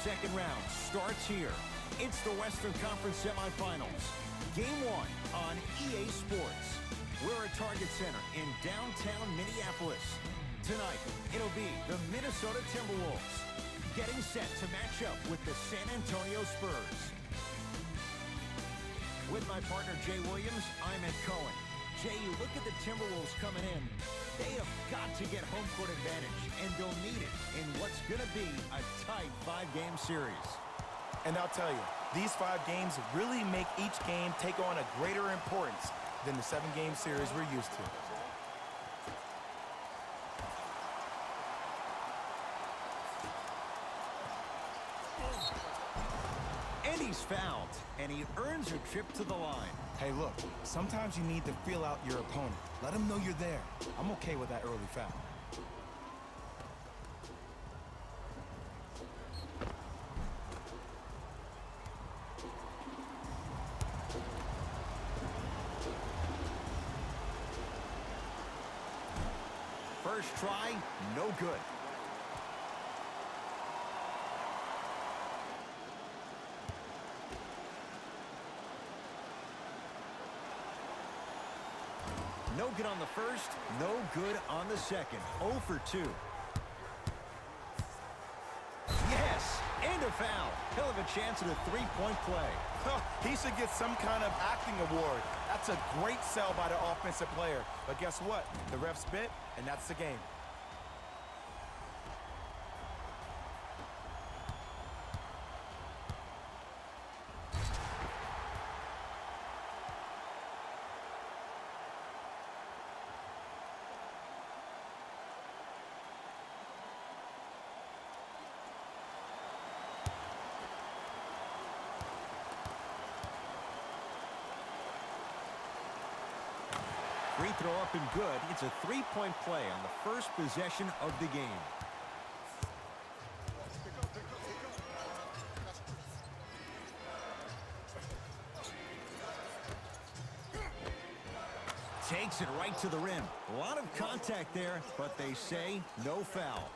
second round starts here. It's the Western Conference semifinals. Game 1 on EA Sports. We're at Target Center in downtown Minneapolis. Tonight, it'll be the Minnesota Timberwolves getting set to match up with the San Antonio Spurs. With my partner, Jay Williams, I'm Ed Cohen. Jay, you look at the Timberwolves coming in. They have got to get home court advantage, and they'll need it in what's going to be a tight 5-game series. And I'll tell you, these 5 games really make each game take on a greater importance than the 7-game series we're used to. And he's fouled, and he earns a trip to the line. Hey, look, sometimes you need to feel out your opponent. Let them know you're there. I'm okay with that early foul. First try, no good. No good on the first, no good on the second. 0 for 2. Yes, and a foul. He'll have a chance at a 3-point play. He should get some kind of acting award. That's a great sell by the offensive player. But guess what? The ref spit, and that's the game. Free throw up and good. It's a 3-point play on the first possession of the game. Takes it right to the rim. A lot of contact there, but they say no foul.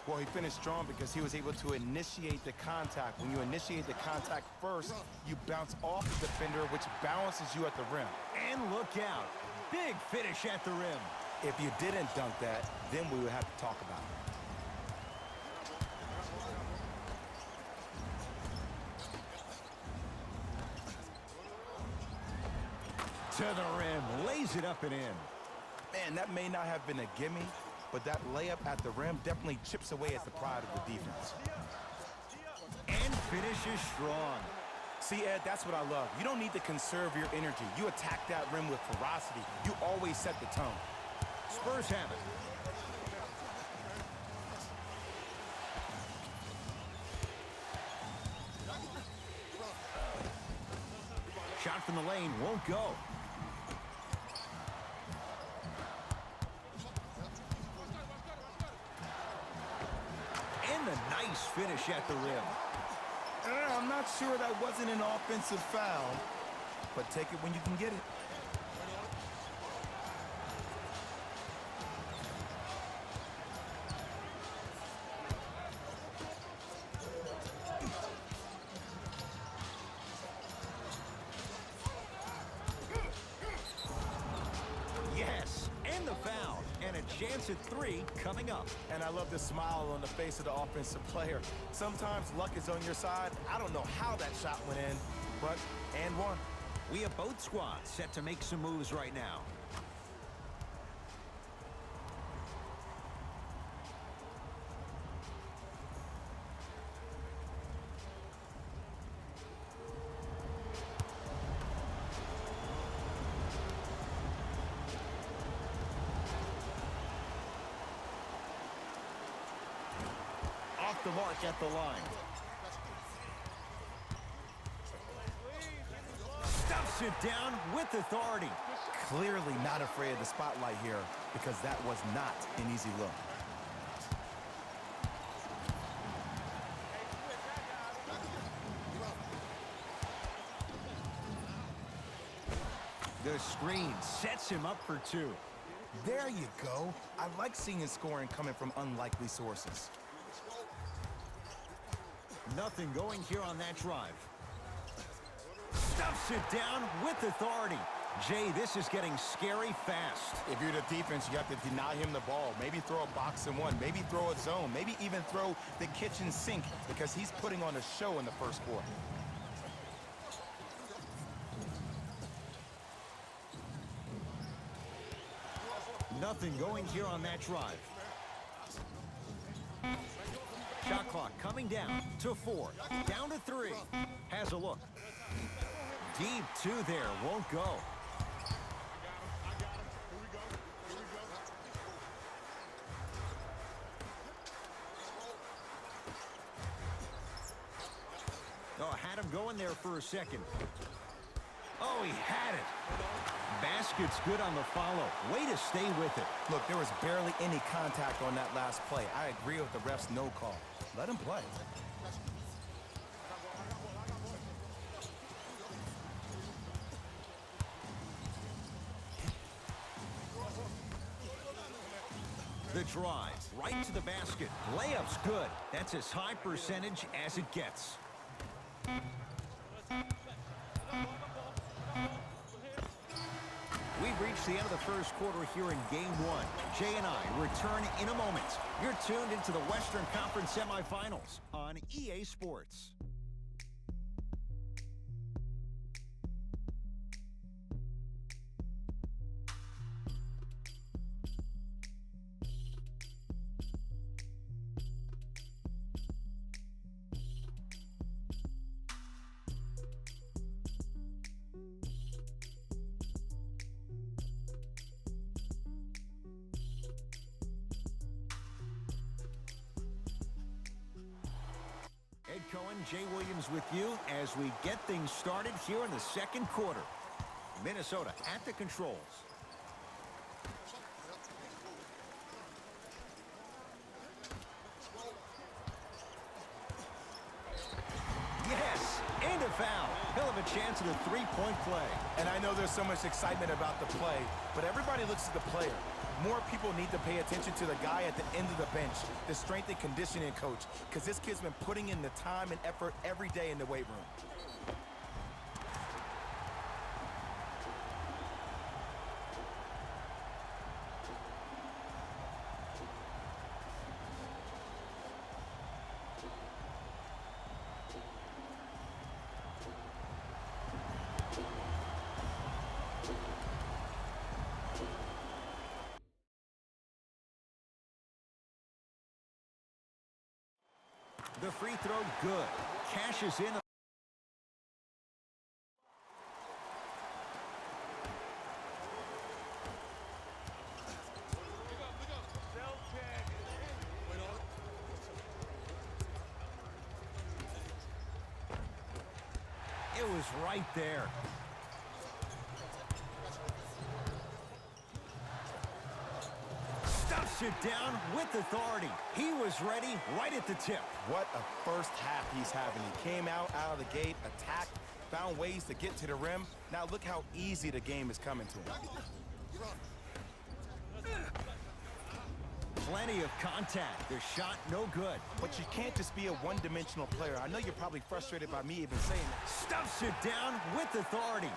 Well, he finished strong because he was able to initiate the contact. When you initiate the contact first, you bounce off the defender, which balances you at the rim. And look out. Big finish at the rim. If you didn't dunk that, then we would have to talk about it. To the rim, lays it up and in. Man, that may not have been a gimme, but that layup at the rim definitely chips away at the pride of the defense. And finishes strong. See, Ed, that's what I love. You don't need to conserve your energy. You attack that rim with ferocity. You always set the tone. Spurs have it. Shot from the lane won't go. And a nice finish at the rim. I'm not sure that wasn't an offensive foul, but take it when you can get it. Yes, and the foul, and a chance at 3 coming up. And I love the smile on the face of the offensive player. Sometimes luck is on your side. I don't know how that shot went in, but and one. We have both squads set to make some moves right now. Off the mark at the line. Stuffs it down with authority. Clearly not afraid of the spotlight here because that was not an easy look. The screen sets him up for 2. There you go. I like seeing scoring coming from unlikely sources. Nothing going here on that drive. Stuffs it down with authority. Jay, this is getting scary fast. If you're the defense, you have to deny him the ball. Maybe throw a box and one. Maybe throw a zone. Maybe even throw the kitchen sink because he's putting on a show in the first quarter. Nothing going here on that drive. Shot clock coming down to 4. Down to 3. Has a look. Deep 2 there. Won't go. Oh, had him going there for a second. Oh, he had it. Basket's good on the follow. Way to stay with it. Look, there was barely any contact on that last play. I agree with the ref's no call. Let him play. The drive, right to the basket. Layup's good. That's as high percentage as it gets. We've reached the end of the first quarter here in Game 1. Jay and I return in a moment. You're tuned into the Western Conference semifinals on EA Sports. Ed Cohen, Jay Williams with you as we get things started here in the second quarter. Minnesota at the controls. Yes, and a foul. He'll have a chance at a three-point play. And I know there's so much excitement about the play, but everybody looks at the player. More people need to pay attention to the guy at the end of the bench, the strength and conditioning coach, because this kid's been putting in the time and effort every day in the weight room. The free throw, good. Cashes in. It was right there. Stuffs it down with authority. He was ready right at the tip. What a first half he's having. He came out of the gate, attacked, found ways to get to the rim. Now look how easy the game is coming to him. Plenty of contact. The shot no good. But you can't just be a one-dimensional player. I know you're probably frustrated by me even saying that. Stuffs it down with authority.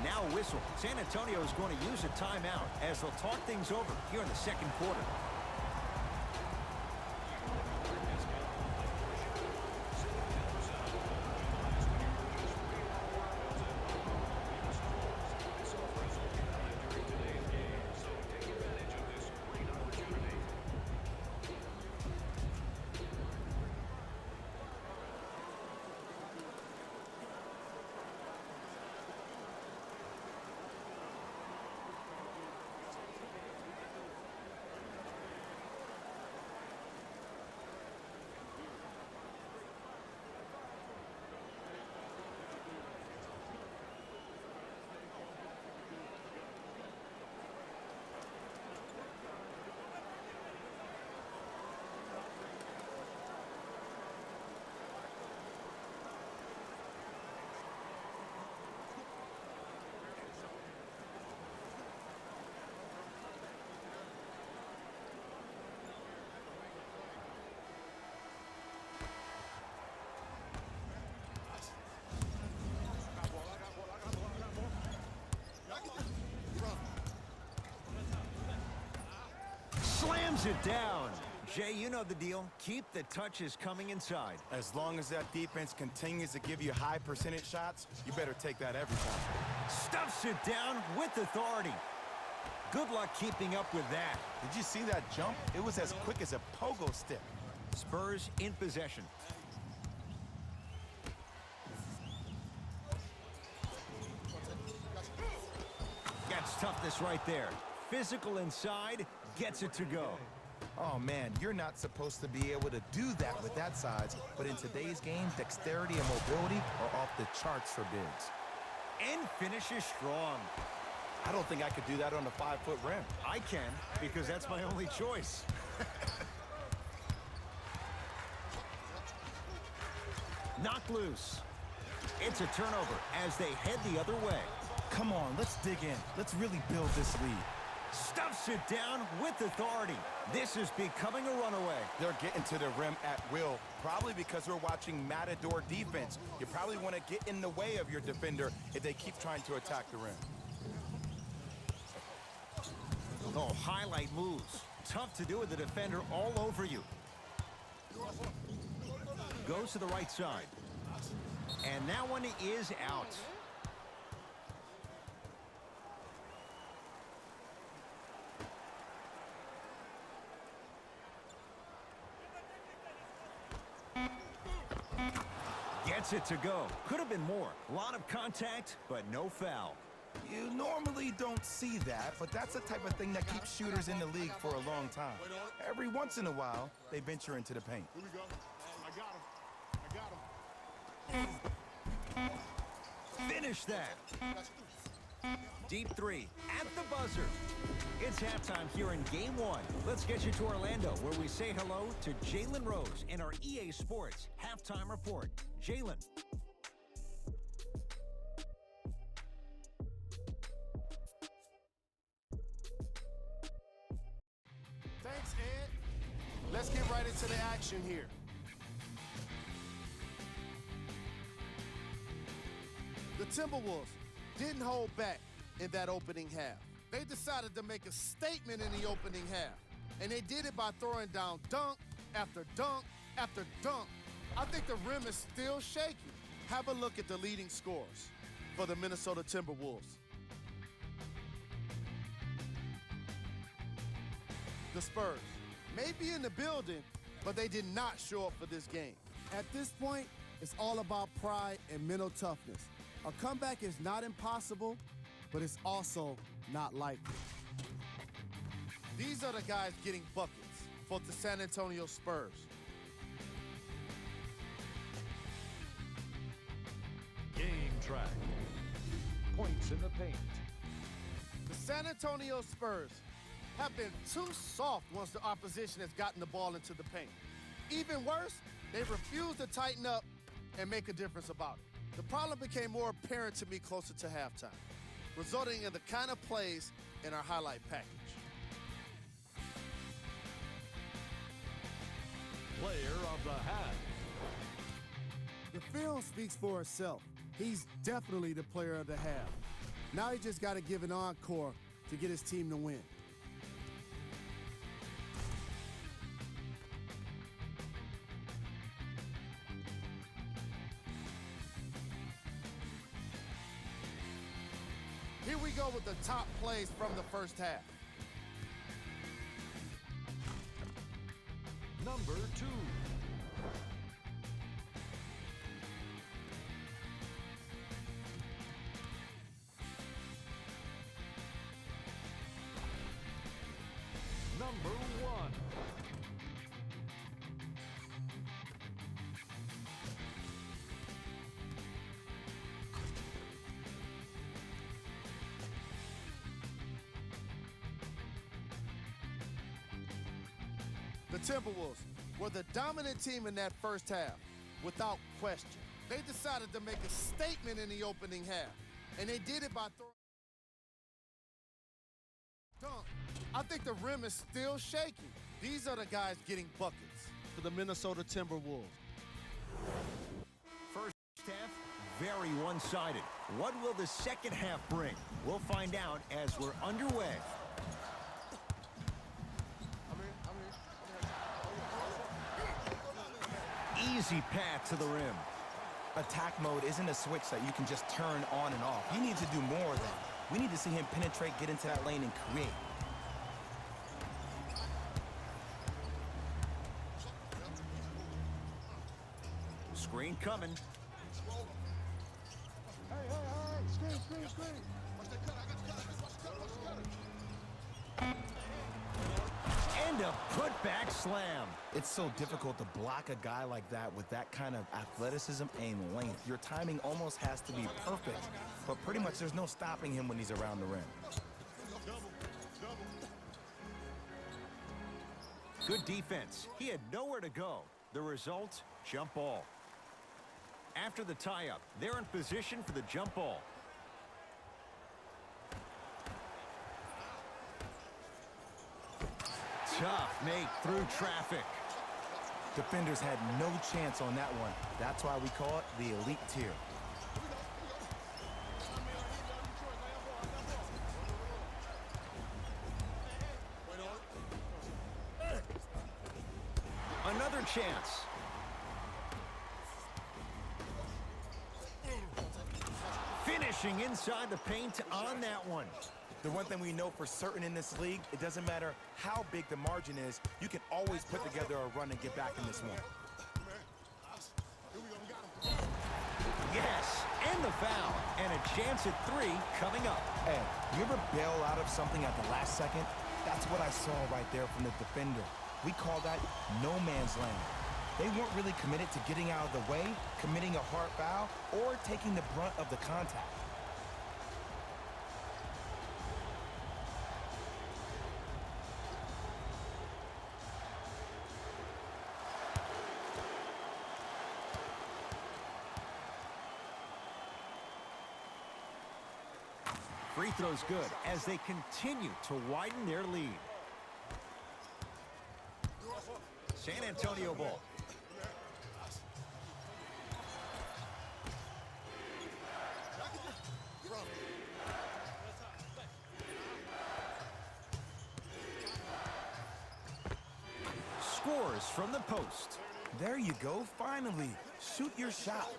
Now a whistle. San Antonio is going to use a timeout as they'll talk things over here in the second quarter. Slams it down. Jay, you know the deal. Keep the touches coming inside. As long as that defense continues to give you high percentage shots, you better take that every time. Stuffs it down with authority. Good luck keeping up with that. Did you see that jump? It was as quick as a pogo stick. Spurs in possession. Gets toughness right there. Physical inside, gets it to go. Oh, man, you're not supposed to be able to do that with that size, but in today's game, dexterity and mobility are off the charts for bigs. And finishes strong. I don't think I could do that on a 5-foot rim. I can, because that's my only choice. Knocked loose. It's a turnover as they head the other way. Come on, let's dig in. Let's really build this lead. Stuffs it down with authority. This is becoming a runaway. They're getting to the rim at will, probably because we're watching Matador defense. You probably want to get in the way of your defender if they keep trying to attack the rim. Oh, highlight moves. Tough to do with the defender all over you. Goes to the right side. And that one is out. Gets it to go. Could have been more. A lot of contact, but no foul. You normally don't see that, but that's the type of thing that keeps shooters in the league for a long time. Every once in a while, they venture into the paint. Here we go. I got him. Finish that. Deep three at the buzzer. It's halftime here in Game 1. Let's get you to Orlando, where we say hello to Jalen Rose in our EA Sports Halftime Report. Jalen. Thanks, Ed. Let's get right into the action here. The Timberwolves didn't hold back in that opening half. They decided to make a statement in the opening half, and they did it by throwing down dunk after dunk after dunk. I think the rim is still shaky. Have a look at the leading scores for the Minnesota Timberwolves. The Spurs may be in the building, but they did not show up for this game. At this point, it's all about pride and mental toughness. A comeback is not impossible, but it's also not likely. These are the guys getting buckets for the San Antonio Spurs. Game track. Points in the paint. The San Antonio Spurs have been too soft once the opposition has gotten the ball into the paint. Even worse, they refuse to tighten up and make a difference about it. The problem became more apparent to me closer to halftime, resulting in the kind of plays in our highlight package. Player of the half. The film speaks for itself. He's definitely the player of the half. Now he just got to give an encore to get his team to win. Here we go with the top plays from the first half. Number 2. Number 1. The Timberwolves were the dominant team in that first half, without question. They decided to make a statement in the opening half, and they did it by throwing dunk. I think the rim is still shaky. These are the guys getting buckets for the Minnesota Timberwolves. First half, very one-sided. What will the second half bring? We'll find out as we're underway. Easy path to the rim. Attack mode isn't a switch that you can just turn on and off. He needs to do more of that. We need to see him penetrate, get into that lane, and create. Screen coming. And a putback slam. It's so difficult to block a guy like that with that kind of athleticism and length. Your timing almost has to be perfect, but pretty much there's no stopping him when he's around the rim. Good defense. He had nowhere to go. The result, jump ball. After the tie-up, they're in position for the jump ball. Tough make through traffic. Defenders had no chance on that one. That's why we call it the elite tier. Another chance. Finishing inside the paint on that one. The one thing we know for certain in this league, it doesn't matter how big the margin is, you can always put together a run and get back in this one. Yes, and the foul. And a chance at three coming up. Hey, you ever bail out of something at the last second? That's what I saw right there from the defender. We call that no man's land. They weren't really committed to getting out of the way, committing a hard foul, or taking the brunt of the contact. Free throw's good as they continue to widen their lead. San Antonio ball. Scores from the post. There you go, finally. Shoot your shot.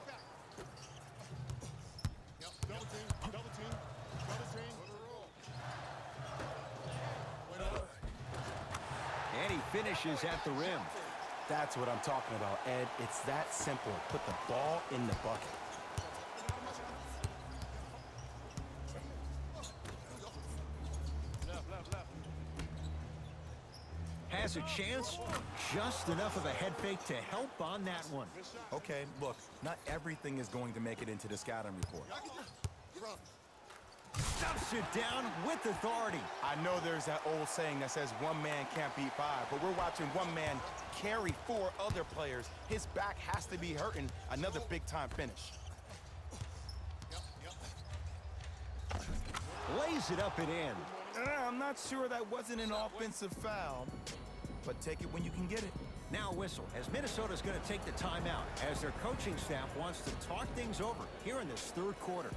And he finishes at the rim. That's what I'm talking about, Ed. It's that simple. Put the ball in the bucket. Has a chance, just enough of a head fake to help on that one. Okay, look, not everything is going to make it into the scouting report. Stuffs it down with authority. I know there's that old saying that says one man can't beat five, but we're watching one man carry four other players. His back has to be hurting. Another big-time finish. Lays it up and in. I'm not sure that wasn't an offensive foul, but take it when you can get it. Now a whistle, as Minnesota's going to take the timeout, as their coaching staff wants to talk things over here in this third quarter.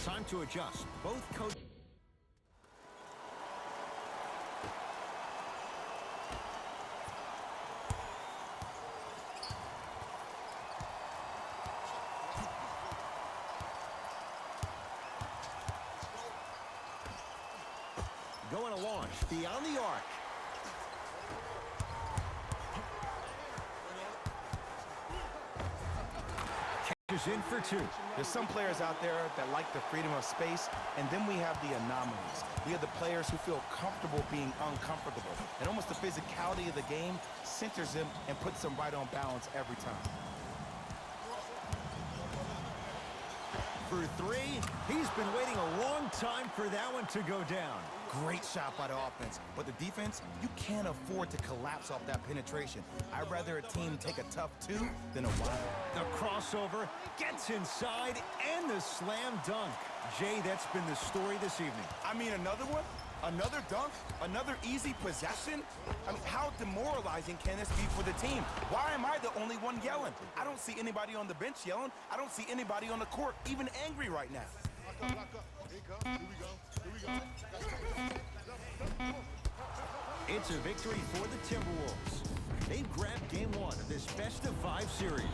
Time to adjust. Both coaches. Going to launch beyond the arc. dishes in for two. There's some players out there that like the freedom of space, and then we have the anomalies. We have the players who feel comfortable being uncomfortable, and almost the physicality of the game centers them and puts them right on balance every time. For three, he's been waiting a long time for that one to go down. Great shot by the offense, but the defense, you can't afford to collapse off that penetration. I'd rather a team take a tough two than a wild. The crossover gets inside and the slam dunk. Jay, that's been the story this evening. I mean, another one? Another dunk? Another easy possession? I mean, how demoralizing can this be for the team? Why am I the only one yelling? I don't see anybody on the bench yelling. I don't see anybody on the court even angry right now. It's a victory for the Timberwolves. They've grabbed game one of this best-of-5 series.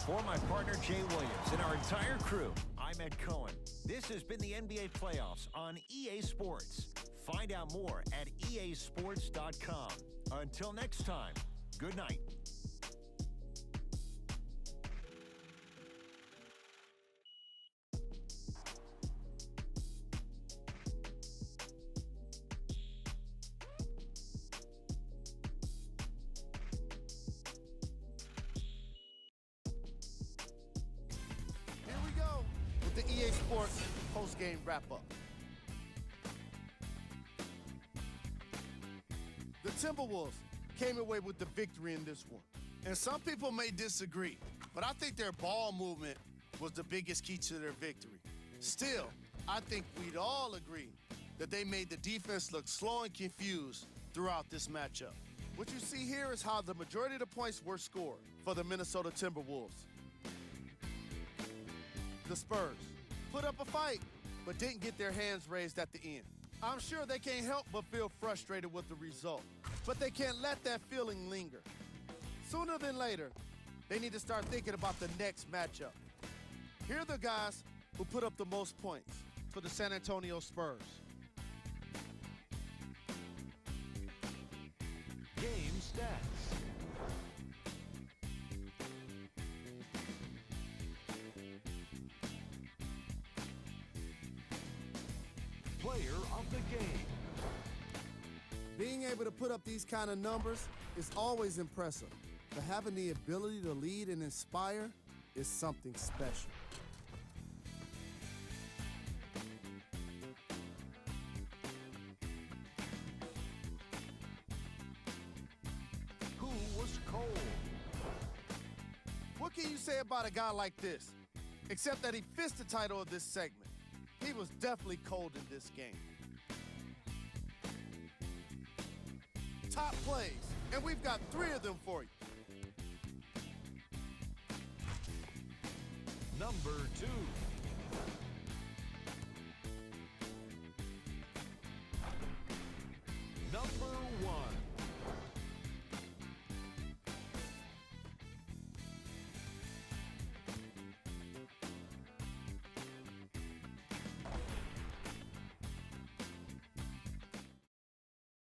For my partner, Jay Williams, and our entire crew, I'm Ed Cohen. This has been the NBA Playoffs on EA Sports. Find out more at easports.com. Until next time, good night. Here we go with the EA Sports post-game wrap-up. The Timberwolves came away with the victory in this one. And some people may disagree, but I think their ball movement was the biggest key to their victory. Still, I think we'd all agree that they made the defense look slow and confused throughout this matchup. What you see here is how the majority of the points were scored for the Minnesota Timberwolves. The Spurs put up a fight, but didn't get their hands raised at the end. I'm sure they can't help but feel frustrated with the result, but they can't let that feeling linger. Sooner than later, they need to start thinking about the next matchup. Here are the guys who put up the most points for the San Antonio Spurs. Game stats. Player of the game. Being able to put up these kind of numbers is always impressive, but having the ability to lead and inspire is something special. Who was cold? What can you say about a guy like this? Except that he fits the title of this segment. He was definitely cold in this game. Top plays, and we've got 3 of them for you. Number 2. Number 1.